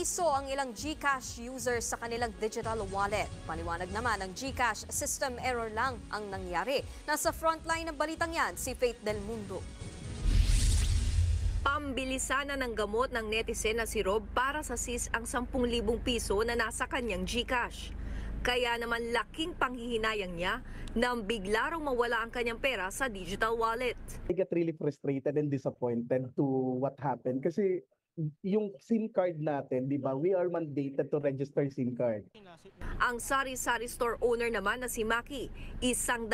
Iso ang ilang GCash users sa kanilang digital wallet. Paliwanag naman ng GCash, system error lang ang nangyari. Nasa frontline ng balitang yan, si Faith Del Mundo. Pambilisan na ng gamot ng netizen na si Rob para sa sis ang 10,000 piso na nasa kanyang GCash. Kaya naman laking panghihinayang niya nang bigla raw mawala ang kanyang pera sa digital wallet. I get really frustrated and disappointed to what happened kasi yung SIM card natin, di ba, we are mandated to register SIM card. Ang sari-sari store owner naman na si Maki, 100,000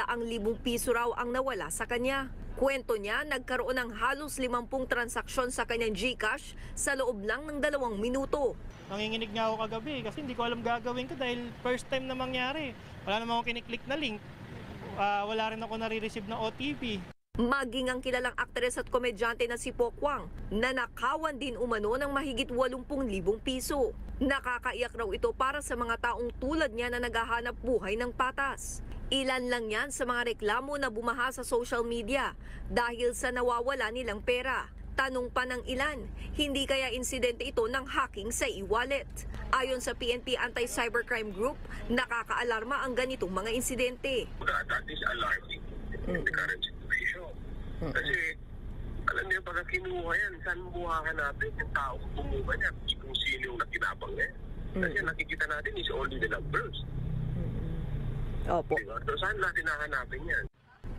piso raw ang nawala sa kanya. Kwento niya, nagkaroon ng halos 50 transaksyon sa kanyang GCash sa loob lang ng 2 minuto. Nanginginig nga ako kagabi kasi hindi ko alam gagawin ko dahil first time na mangyari. Wala naman ako kiniklik na link. Wala rin ako nare-receive na OTP. Maging ang kilalang aktres at komedyante na si Pokwang, nanakawan din umano ng mahigit 80,000 piso. Nakakaiyak raw ito para sa mga taong tulad niya na naghahanap buhay ng patas. Ilan lang yan sa mga reklamo na bumaha sa social media dahil sa nawawala nilang pera. Tanong pa ng ilan, hindi kaya insidente ito ng hacking sa e-wallet? Ayon sa PNP Anti-Cybercrime Group, nakakaalarma ang ganitong mga insidente. That is alarming in the current situation. Kasi, alam niyo, pagka kinuha yan, saan buhakan natin yung taong kumuha niya, kung sino yung nakinabang niya. Kasi nakikita natin is only the numbers. Opo. Diba? So, saan natin nahanapin yan?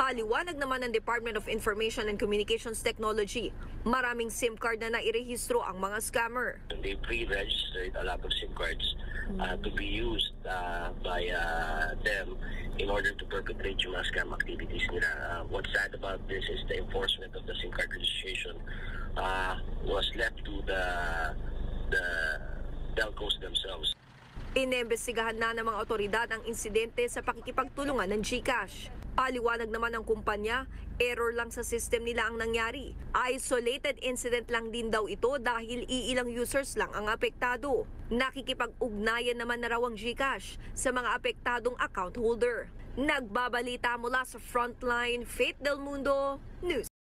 Paliwanag naman ng Department of Information and Communications Technology, maraming SIM card na nairehistro ang mga scammer. They pre-registered a lot of SIM cards to be used by them in order to perpetrate yung mga scam activities nila. What's sad about this is the enforcement of the SIM card registration was left to the telcos themselves. Inimbestigahan na ng mga otoridad ang insidente sa pakikipagtulungan ng GCash. Paliwanag naman ng kumpanya, error lang sa system nila ang nangyari. Isolated incident lang din daw ito dahil iilang users lang ang apektado. Nakikipag-ugnayan naman na raw ang GCash sa mga apektadong account holder. Nagbabalita mula sa Frontline, Faith Del Mundo, News.